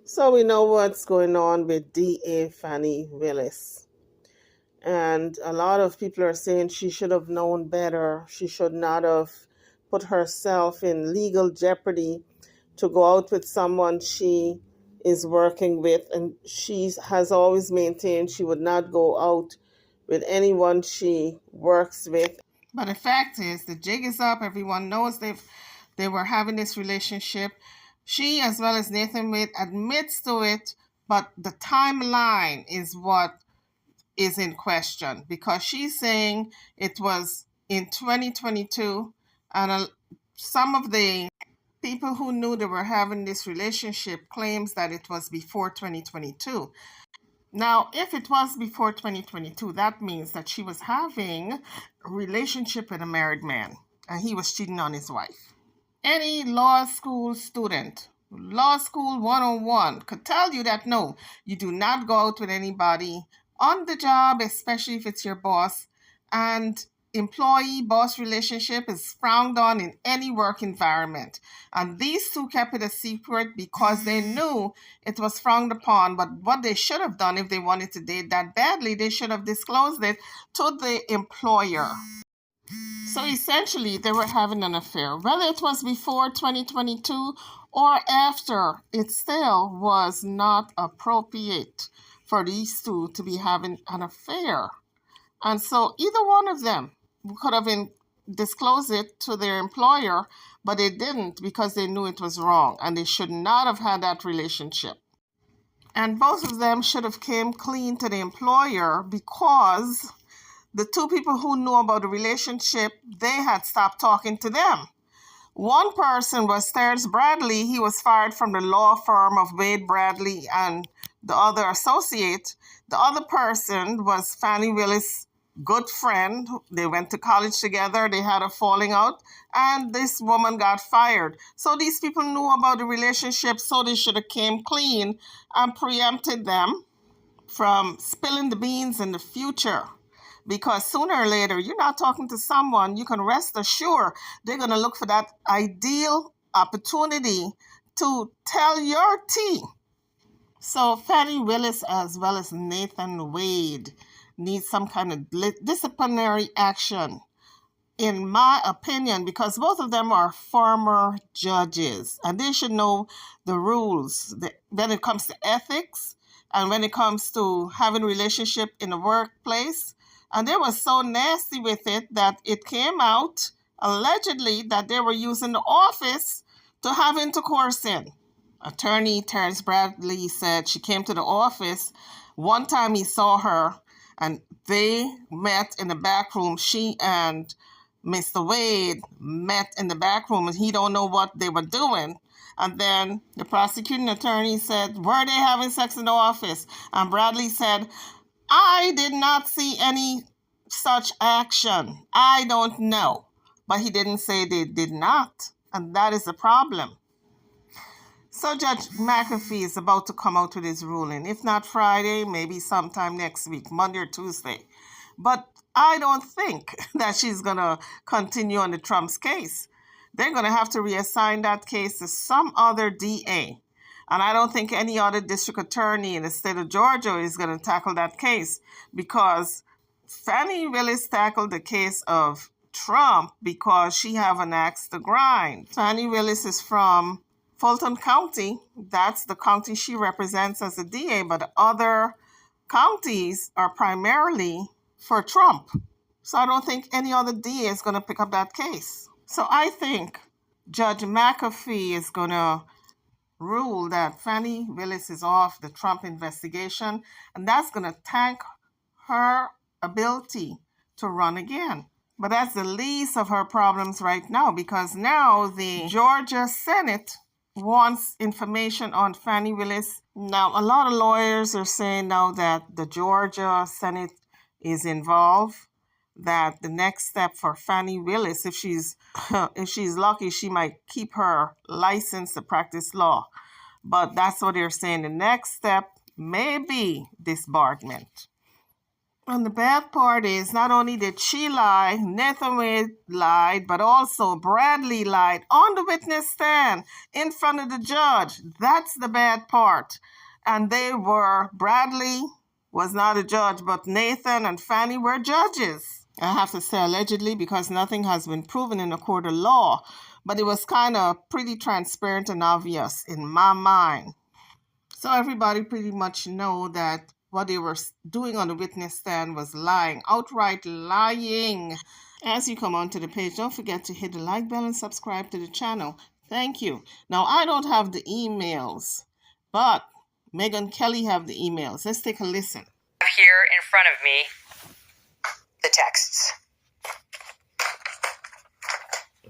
So we know what's going on with DA Fani Willis. And a lot of people are saying she should have known better. She should not have put herself in legal jeopardy to go out with someone she is working with. And she has always maintained she would not go out with anyone she works with. But the fact is, the jig is up. Everyone knows they were having this relationship. She, as well as Nathan Wade, admits to it, but the timeline is what is in question because she's saying it was in 2022, and some of the people who knew they were having this relationship claims that it was before 2022. Now, if it was before 2022, that means that she was having a relationship with a married man and he was cheating on his wife. Any law school student, law school 101, could tell you that no, you do not go out with anybody on the job, especially if it's your boss. And employee-boss relationship is frowned on in any work environment. And these two kept it a secret because they knew it was frowned upon. But what they should have done if they wanted to date that badly, they should have disclosed it to the employer. So essentially, they were having an affair. Whether it was before 2022 or after, it still was not appropriate for these two to be having an affair. And so either one of them could have disclosed it to their employer, but they didn't because they knew it was wrong and they should not have had that relationship. And both of them should have came clean to the employer because the two people who knew about the relationship, they had stopped talking to them. One person was Terrence Bradley. He was fired from the law firm of Wade Bradley and the other associate. The other person was Fani Willis' good friend. They went to college together. They had a falling out, and this woman got fired. So these people knew about the relationship, so they should have came clean and preempted them from spilling the beans in the future. Because sooner or later, you're not talking to someone, you can rest assured they're going to look for that ideal opportunity to tell your tea. So Fani Willis, as well as Nathan Wade, need some kind of disciplinary action, in my opinion, because both of them are former judges and they should know the rules when it comes to ethics and when it comes to having a relationship in the workplace. And they were so nasty with it that it came out allegedly that they were using the office to have intercourse in. Attorney Terrence Bradley said she came to the office. One time he saw her and they met in the back room. She and Mr. Wade met in the back room and he don't know what they were doing. And then the prosecuting attorney said, were they having sex in the office? And Bradley said, I did not see any such action. I don't know. But he didn't say they did not. And that is the problem. So Judge McAfee is about to come out with his ruling. If not Friday, maybe sometime next week, Monday or Tuesday. But I don't think that she's going to continue on the Trump's case. They're going to have to reassign that case to some other DA. And I don't think any other district attorney in the state of Georgia is going to tackle that case because Fani Willis tackled the case of Trump because she have an axe to grind. Fani Willis is from Fulton County. That's the county she represents as a DA, but other counties are primarily for Trump. So I don't think any other DA is going to pick up that case. So I think Judge McAfee is going to rule that Fani Willis is off the Trump investigation, and that's going to tank her ability to run again. But that's the least of her problems right now because now the Georgia Senate wants information on Fani Willis. Now, a lot of lawyers are saying now that the Georgia Senate is involved, that the next step for Fani Willis, if she's lucky, she might keep her license to practice law. But that's what they're saying. The next step may be disbarment. And the bad part is not only did she lie, Nathan Wade lied, but also Bradley lied on the witness stand in front of the judge. That's the bad part. And Bradley was not a judge, but Nathan and Fani were judges. I have to say allegedly because nothing has been proven in a court of law, but it was kind of pretty transparent and obvious in my mind. So everybody pretty much know that what they were doing on the witness stand was lying, outright lying. As you come onto the page, don't forget to hit the like bell and subscribe to the channel. Thank you. Now, I don't have the emails, but Megyn Kelly have the emails. Let's take a listen. Here in front of me, the texts.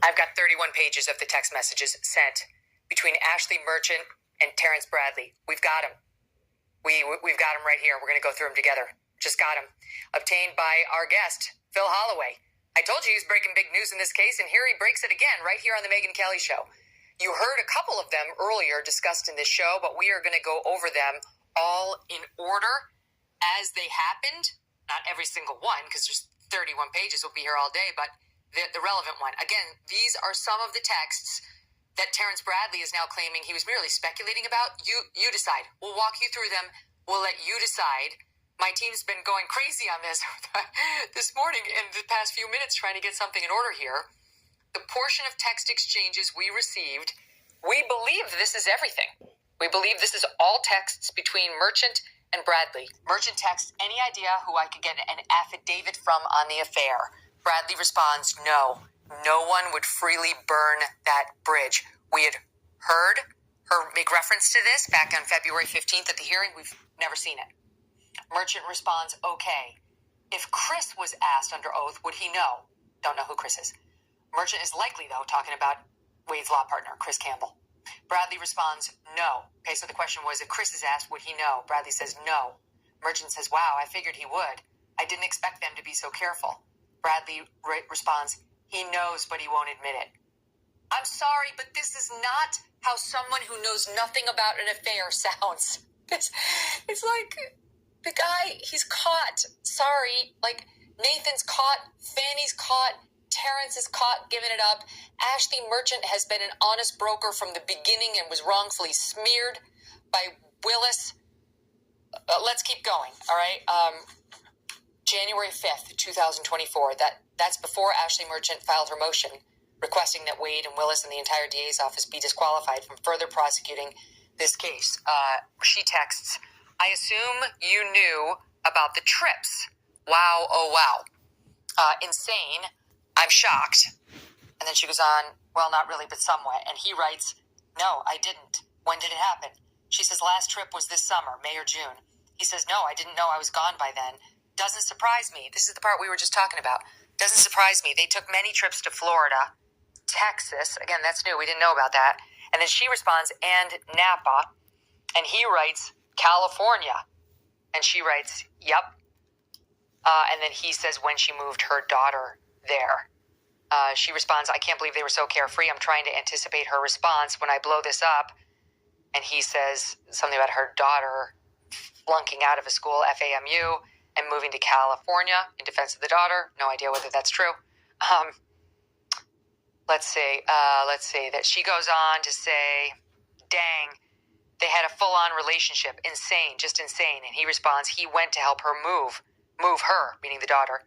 I've got 31 pages of the text messages sent between Ashley Merchant and Terrence Bradley. We've got them. We've got them right here. We're going to go through them together. Just got them. Obtained by our guest, Phil Holloway. I told you he was breaking big news in this case, and here he breaks it again right here on the Megyn Kelly Show. You heard a couple of them earlier discussed in this show, but we are going to go over them all in order as they happened. Not every single one, because there's 31 pages. We'll be here all day, but the relevant one. Again, these are some of the texts that Terrence Bradley is now claiming he was merely speculating about. You decide. We'll walk you through them. We'll let you decide. My team's been going crazy on this this morning in the past few minutes trying to get something in order here. The portion of text exchanges we received, we believe this is everything. We believe this is all texts between Merchant and Bradley. Merchant texts, any idea who I could get an affidavit from on the affair? Bradley responds, no. No one would freely burn that bridge. We had heard her make reference to this back on February 15th at the hearing. We've never seen it. Merchant responds, okay. If Chris was asked under oath, would he know? Don't know who Chris is. Merchant is likely, though, talking about Wade's law partner, Chris Campbell. Bradley responds, no. Okay, so the question was, if Chris is asked, would he know? Bradley says, no. Merchant says, wow, I figured he would. I didn't expect them to be so careful. Bradley responds, he knows, but he won't admit it. I'm sorry, but this is not how someone who knows nothing about an affair sounds. It's like the guy, he's caught. Sorry, like Nathan's caught, Fanny's caught, Terrence is caught giving it up. Ashley Merchant has been an honest broker from the beginning and was wrongfully smeared by Willis. Let's keep going, all right? January 5th, 2024. That's before Ashley Merchant filed her motion requesting that Wade and Willis and the entire DA's office be disqualified from further prosecuting this case. She texts, I assume you knew about the trips. Wow, oh wow. Insane. I'm shocked. And then she goes on, well, not really, but somewhat. And he writes, no, I didn't. When did it happen? She says, last trip was this summer, May or June. He says, no, I didn't know I was gone by then. Doesn't surprise me. This is the part we were just talking about. Doesn't surprise me. They took many trips to Florida, Texas. Again, that's new. We didn't know about that. And then she responds, and Napa. And he writes, California. And she writes, yep. And then he says when she moved her daughter there. She responds, I can't believe they were so carefree. I'm trying to anticipate her response when I blow this up. And he says something about her daughter flunking out of a school, FAMU, and moving to California in defense of the daughter. No idea whether that's true. Let's see that she goes on to say, dang, they had a full-on relationship. Insane, just insane. And he responds, he went to help her move her, meaning the daughter.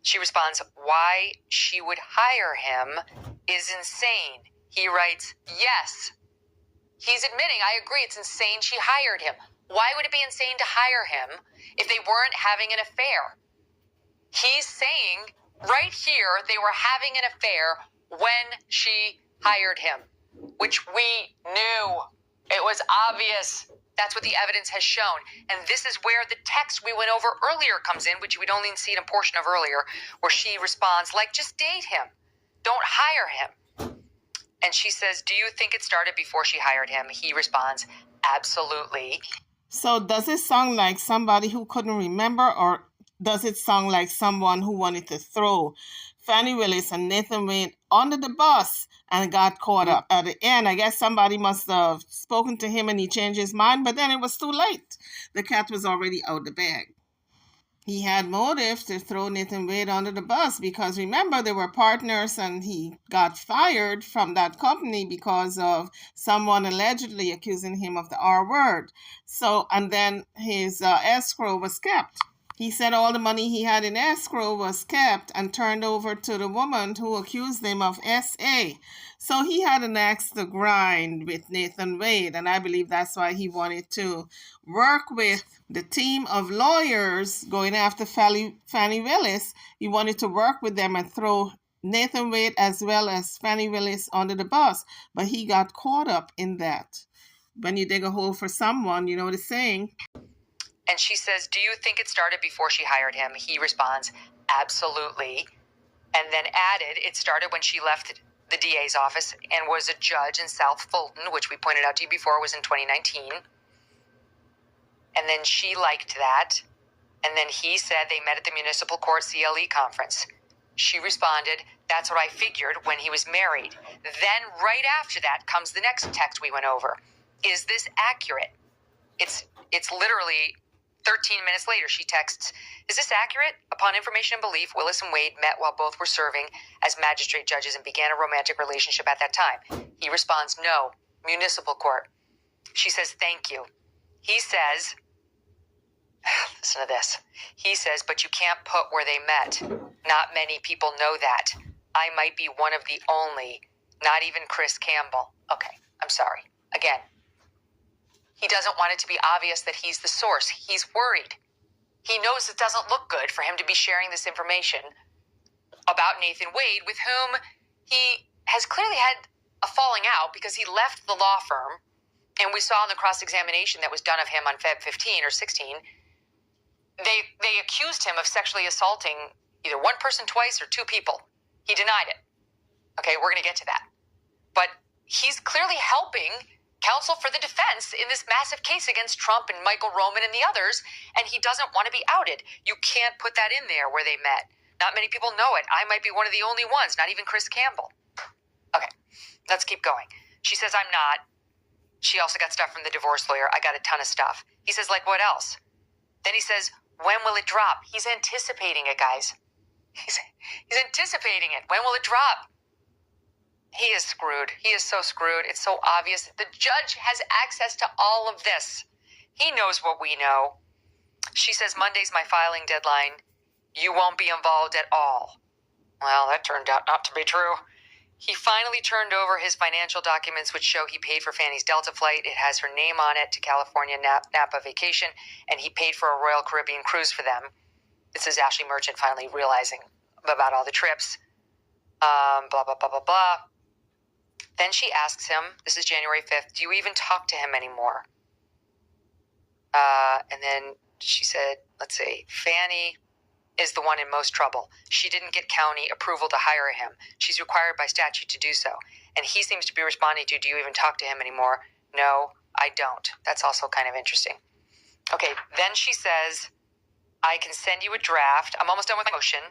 She responds, why she would hire him is insane. He writes, yes. He's admitting, I agree, it's insane she hired him. Why would it be insane to hire him if they weren't having an affair? He's saying right here they were having an affair when she hired him, which we knew. It was obvious. That's what the evidence has shown. And this is where the text we went over earlier comes in, which we'd only seen a portion of earlier, where she responds, like, just date him. Don't hire him. And she says, do you think it started before she hired him? He responds, absolutely. So does it sound like somebody who couldn't remember, or does it sound like someone who wanted to throw Fani Willis and Nathan Wade under the bus and got caught up? At the end, I guess somebody must have spoken to him and he changed his mind, but then it was too late. The cat was already out the bag. he had motive to throw Nathan Wade under the bus, because remember, they were partners and he got fired from that company because of someone allegedly accusing him of the R word. So, and then his escrow was kept. He said all the money he had in escrow was kept and turned over to the woman who accused him of SA. So he had an axe to grind with Nathan Wade, and I believe that's why he wanted to work with the team of lawyers going after Fani Willis. He wanted to work with them and throw Nathan Wade as well as Fani Willis under the bus, but he got caught up in that. When you dig a hole for someone, you know the saying. And she says, do you think it started before she hired him? He responds, absolutely. And then added, it started when she left the DA's office and was a judge in South Fulton, which we pointed out to you before was in 2019. And then she liked that. And then he said they met at the municipal court CLE conference. She responded, that's what I figured when he was married. Then right after that comes the next text we went over. Is this accurate? It's literally 13 minutes later, she texts, is this accurate? Upon information and belief, Willis and Wade met while both were serving as magistrate judges and began a romantic relationship at that time. He responds, no, municipal court. She says, thank you. He says, listen to this. He says, but you can't put where they met. Not many people know that. I might be one of the only, not even Chris Campbell. Okay, I'm sorry. Again. He doesn't want it to be obvious that he's the source. He's worried. He knows it doesn't look good for him to be sharing this information about Nathan Wade, with whom he has clearly had a falling out because he left the law firm. And we saw in the cross-examination that was done of him on Feb 15 or 16, they accused him of sexually assaulting either one person twice or two people. He denied it. Okay, we're going to get to that. But he's clearly helping counsel for the defense in this massive case against Trump and Michael Roman and the others, and he doesn't want to be outed. You can't put that in there where they met. Not many people know it. I might be one of the only ones, not even Chris Campbell. Okay, let's keep going. She says, I'm not. She also got stuff from the divorce lawyer. I got a ton of stuff. He says, like what else? Then he says, when will it drop? He's anticipating it, guys. He's anticipating it. When will it drop? He is screwed. He is so screwed. It's so obvious. The judge has access to all of this. He knows what we know. She says, Monday's my filing deadline. You won't be involved at all. Well, that turned out not to be true. He finally turned over his financial documents, which show he paid for Fanny's Delta flight. It has her name on it to California Napa vacation, and he paid for a Royal Caribbean cruise for them. This is Ashley Merchant finally realizing about all the trips. Blah, blah, blah, blah, blah. Then she asks him, this is January 5th, do you even talk to him anymore? And then she said, let's see, Fanny is the one in most trouble. She didn't get county approval to hire him. She's required by statute to do so. And he seems to be responding to, do you even talk to him anymore? No, I don't. That's also kind of interesting. Okay, then she says, I can send you a draft. I'm almost done with my motion.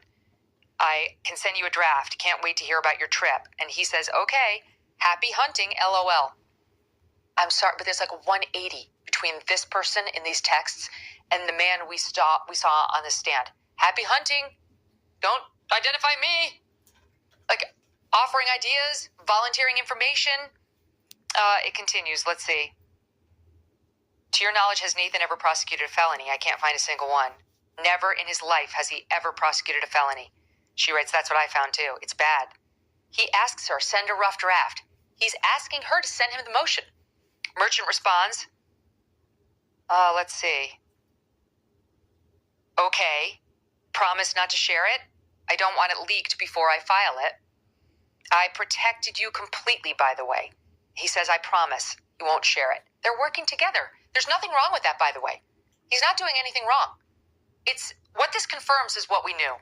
I can send you a draft. Can't wait to hear about your trip. And he says, okay. Happy hunting, LOL. I'm sorry, but there's like a 180 between this person in these texts and the man we saw on the stand. Happy hunting. Don't identify me. Like offering ideas, volunteering information. It continues. Let's see. To your knowledge, has Nathan ever prosecuted a felony? I can't find a single one. Never in his life has he ever prosecuted a felony. She writes, that's what I found too. It's bad. He asks her, send a rough draft. He's asking her to send him the motion. Merchant responds, let's see. Okay. Promise not to share it. I don't want it leaked before I file it. I protected you completely, by the way. He says, I promise you won't share it. They're working together. There's nothing wrong with that, by the way. He's not doing anything wrong. It's what this confirms is what we knew.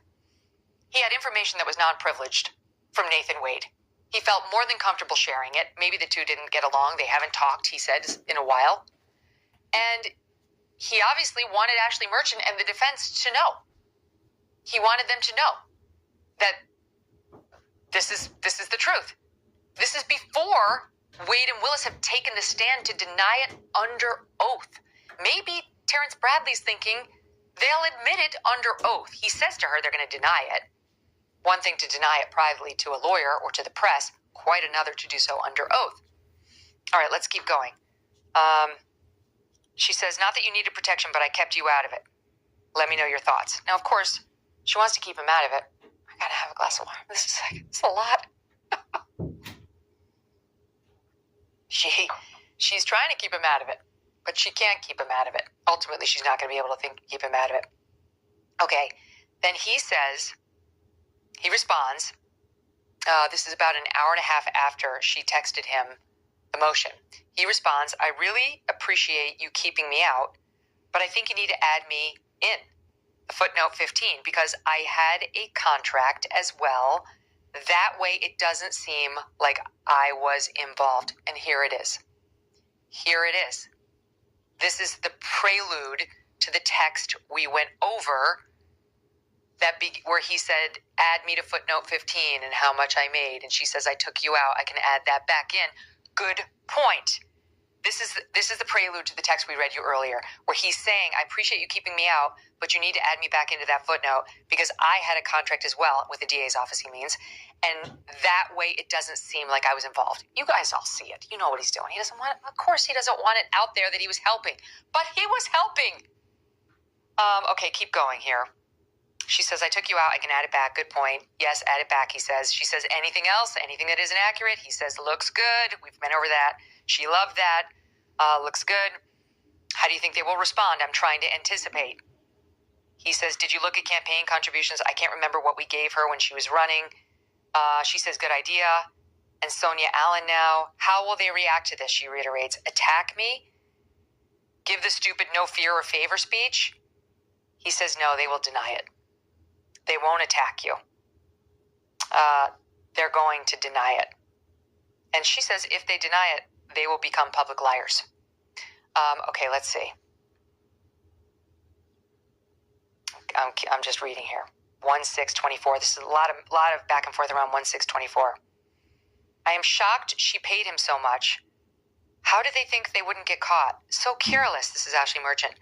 He had information that was non-privileged from Nathan Wade. He felt more than comfortable sharing it. Maybe the two didn't get along. They haven't talked, he said, in a while. And he obviously wanted Ashley Merchant and the defense to know. He wanted them to know that this is the truth. This is before Wade and Willis have taken the stand to deny it under oath. Maybe Terrence Bradley's thinking They'll admit it under oath. He says to her they're going to deny it. One thing to deny it privately to a lawyer or to the press, quite another to do so under oath. All right, let's keep going. She says, not that you needed protection, but I kept you out of it. Let me know your thoughts. Now, of course, she wants to keep him out of it. I gotta have a glass of water. This is a lot. She's trying to keep him out of it, but she can't keep him out of it. Ultimately, she's not going to be able to keep him out of it. Okay, then he responds, this is about an hour and a half after she texted him the motion. He responds, I really appreciate you keeping me out, but I think you need to add me in. Footnote 15, because I had a contract as well. That way it doesn't seem like I was involved. And here it is. Here it is. This is the prelude to the text we went over where he said, add me to footnote 15 and how much I made. And she says, I took you out. I can add that back in. Good point. This is the prelude to the text we read you earlier, where he's saying, I appreciate you keeping me out, but you need to add me back into that footnote because I had a contract as well with the DA's office, he means. And that way it doesn't seem like I was involved. You guys all see it. You know what he's doing. Of course he doesn't want it out there that he was helping, but he was helping. Okay, keep going here. She says, I took you out. I can add it back. Good point. Yes, add it back, he says. She says, anything else? Anything that isn't accurate? He says, looks good. We've been over that. She loved that. Looks good. How do you think they will respond? I'm trying to anticipate. He says, did you look at campaign contributions? I can't remember what we gave her when she was running. She says, good idea. And Sonia Allen now. How will they react to this? She reiterates, attack me? Give the stupid no fear or favor speech? He says, no, they will deny it. They won't attack you. They're going to deny it. And she says if they deny it, they will become public liars. Okay, let's see. I'm just reading here. 1/6/24. This is a lot of back and forth around 1/6/24. I am shocked she paid him so much. How did they think they wouldn't get caught? So careless. This is Ashley Merchant.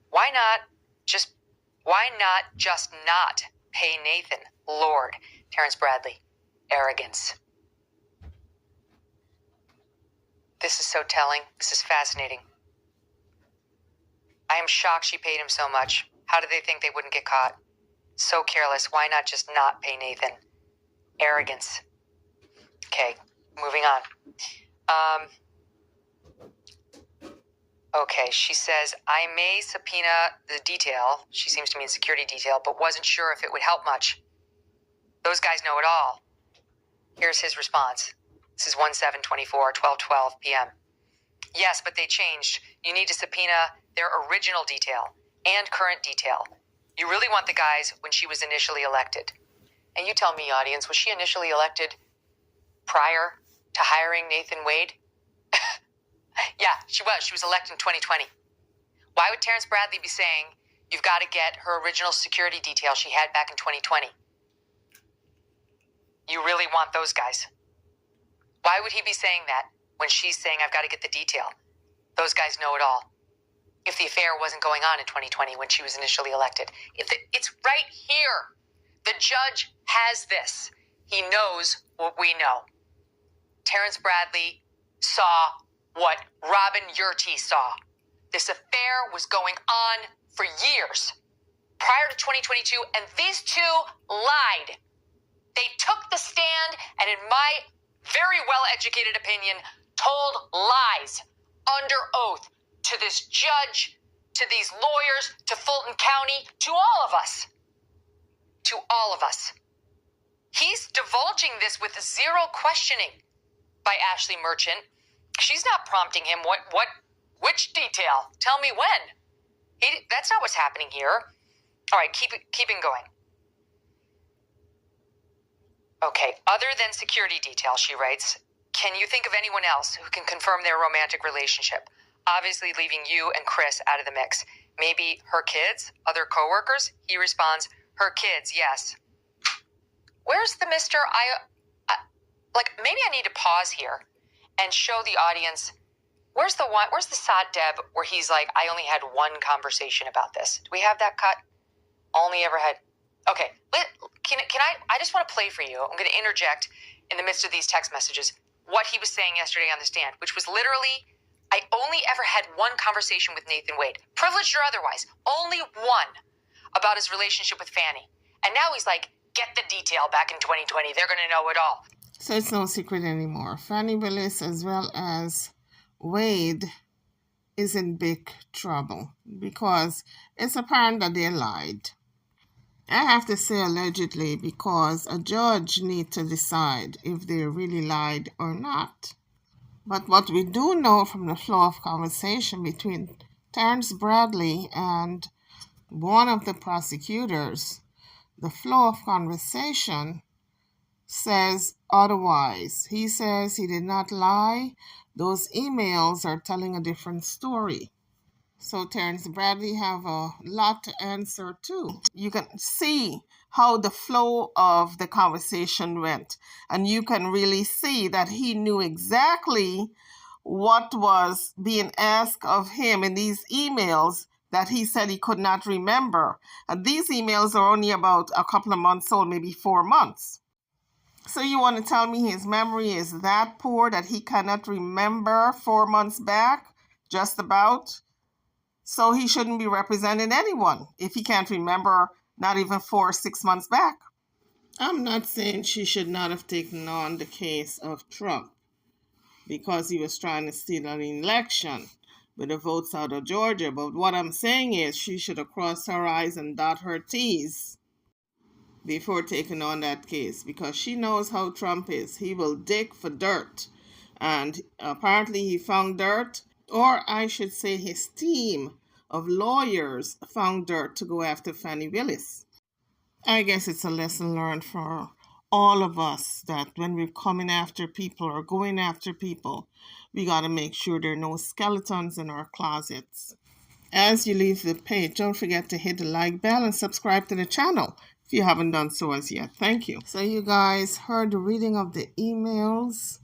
Why not just not pay Nathan? Lord. Terrence Bradley. Arrogance. This is so telling. This is fascinating. I am shocked she paid him so much. How did they think they wouldn't get caught? So careless. Why not just not pay Nathan? Arrogance. Okay, moving on. Okay, she says, I may subpoena the detail. She seems to mean security detail, but wasn't sure if it would help much. Those guys know it all. Here's his response. This is 1/7/24, 12:12 p.m. Yes, but they changed. You need to subpoena their original detail and current detail. You really want the guys when she was initially elected. And you tell me, audience, was she initially elected prior to hiring Nathan Wade? Yeah, she was. She was elected in 2020. Why would Terrence Bradley be saying you've got to get her original security detail she had back in 2020? You really want those guys. Why would he be saying that when she's saying I've got to get the detail? Those guys know it all. If the affair wasn't going on in 2020 when she was initially elected. It's right here. The judge has this. He knows what we know. Terrence Bradley saw what Robin Yurty saw. This affair was going on for years prior to 2022, and these two lied. They took the stand, and in my very well-educated opinion, told lies under oath to this judge, to these lawyers, to Fulton County, to all of us. To all of us. He's divulging this with zero questioning by Ashley Merchant. She's not prompting him which detail? Tell me when. That's not what's happening here. All right, keeping going. Okay, other than security detail, she writes, can you think of anyone else who can confirm their romantic relationship? Obviously leaving you and Chris out of the mix. Maybe her kids? Other coworkers? He responds, her kids, yes. Where's the Mr. Maybe I need to pause here and show the audience Where's the sod Deb where he's like, I only had one conversation about this. Do we have that cut? Only ever had. Okay, can I just want to play for you. I'm going to interject in the midst of these text messages what he was saying yesterday on the stand, which was literally, I only ever had one conversation with Nathan Wade, privileged or otherwise, only one, about his relationship with Fani. And now he's like, get the detail back in 2020. They're going to know it all. So it's no secret anymore. Fani Willis as well as Wade is in big trouble because it's apparent that they lied. I have to say allegedly because a judge needs to decide if they really lied or not. But what we do know from the flow of conversation between Terrence Bradley and one of the prosecutors, the flow of conversation says otherwise. He says he did not lie. Those emails are telling a different story. So Terrence Bradley have a lot to answer too. You can see how the flow of the conversation went. And you can really see that he knew exactly what was being asked of him in these emails that he said he could not remember. And these emails are only about a couple of months old, maybe 4 months. So you want to tell me his memory is that poor that he cannot remember 4 months back, just about? So he shouldn't be representing anyone if he can't remember not even 4 or 6 months back. I'm not saying she should not have taken on the case of Trump because he was trying to steal an election with the votes out of Georgia. But what I'm saying is she should have crossed her I's and dot her T's before taking on that case because she knows how Trump is. He will dig for dirt. And apparently he found dirt, or I should say his team of lawyers found dirt to go after Fani Willis. I guess it's a lesson learned for all of us that when we're coming after people or going after people, we got to make sure there are no skeletons in our closets. As you leave the page, don't forget to hit the like bell and subscribe to the channel if you haven't done so as yet. Thank you. So you guys heard the reading of the emails.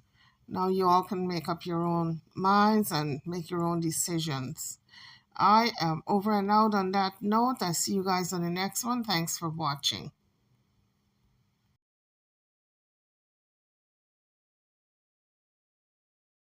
Now you all can make up your own minds and make your own decisions. I am over and out on that note. I see you guys on the next one. Thanks for watching.